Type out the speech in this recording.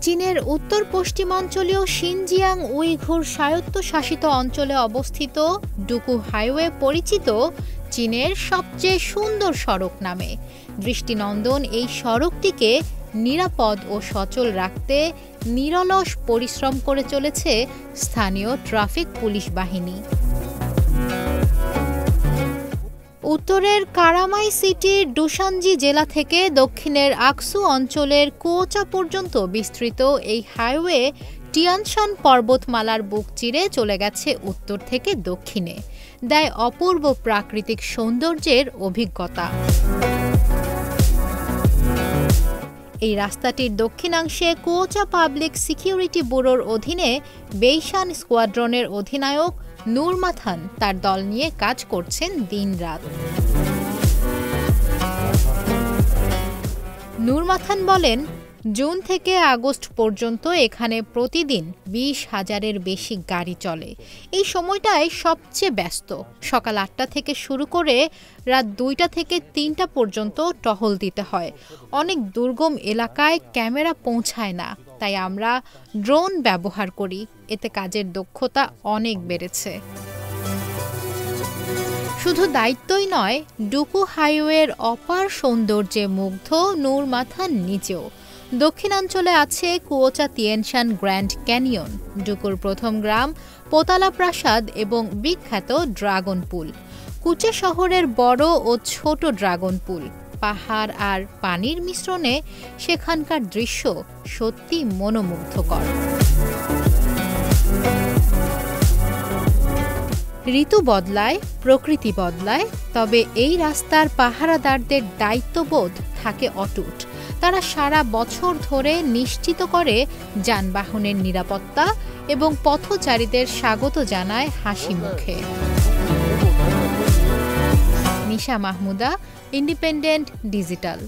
চীনের উত্তর পশ্চিমাঞ্চলীয় Xinjiang Uyghur স্বায়ত্তশাসিত অঞ্চলে অবস্থিত ডুকু হাইওয়ে পরিচিত চীনের সবচেয়ে সুন্দর সড়ক নামে। দৃষ্টিনন্দন এই সড়কটিকে নিরাপদ ও সচল রাখতে নিরলস পরিশ্রম করে চলেছে স্থানীয় ট্রাফিক পুলিশ বাহিনী। উত্তরের কারামাই সিটির ডুশানজি জেলা থেকে দক্ষিণের আকসু অঞ্চলের কুয়োচা পর্যন্ত বিস্তৃত এই হাইওয়ে টিয়ানশান পর্বতমালার বুক চিরে চলে গেছে উত্তর থেকে দক্ষিণে, দেয় অপূর্ব প্রাকৃতিক সৌন্দর্যের অভিজ্ঞতা। এই রাস্তাটির দক্ষিণাংশে কুয়োচা পাবলিক সিকিউরিটি ব্যুরোর অধীনে বেইশান স্কোয়াড্রনের অধিনায়ক নূর মাথান তার দল নিয়ে কাজ করছেন দিনরাত। নূর মাথান বলেন, জুন থেকে আগস্ট পর্যন্ত এখানে প্রতিদিন 20,000-এর বেশি গাড়ি চলে। এই সময়টায় সবচেয়ে ব্যস্ত। সকাল 8টা থেকে শুরু করে রাত 2টা থেকে 3টা পর্যন্ত টহল দিতে হয়। অনেক দুর্গম এলাকায় ক্যামেরা পৌঁছায় না, তাই আমরা ড্রোন ব্যবহার করি। এতে কাজের দক্ষতা অনেক বেড়েছে। শুধু দায়িত্বই নয়, ডুকু হাইওয়ের অপার সৌন্দর্যে মুগ্ধ নূর মাথান নিজেও। দক্ষিণাঞ্চলে আছে কুয়োচা তিয়ানশান গ্র্যান্ড ক্যানিয়ন, ডুকুর প্রথম গ্রাম পোতালা প্রাসাদ এবং বিখ্যাত ড্রাগন পুল, কুচে শহরের বড় ও ছোট ড্রাগন পুল। পাহাড় আর পানির মিশ্রণে সেখানকার দৃশ্য সত্যি মনোমুগ্ধকর। ঋতু বদলায়, প্রকৃতি বদলায়, তবে এই রাস্তার পাহারাদারদের দায়িত্ববোধ থাকে অটুট। তারা সারা বছর ধরে নিশ্চিত করে যানবাহনের নিরাপত্তা এবং পথচারীদের স্বাগত জানায় হাসি মুখে। নিশা মাহমুদা, ইন্ডিপেন্ডেন্ট ডিজিটাল।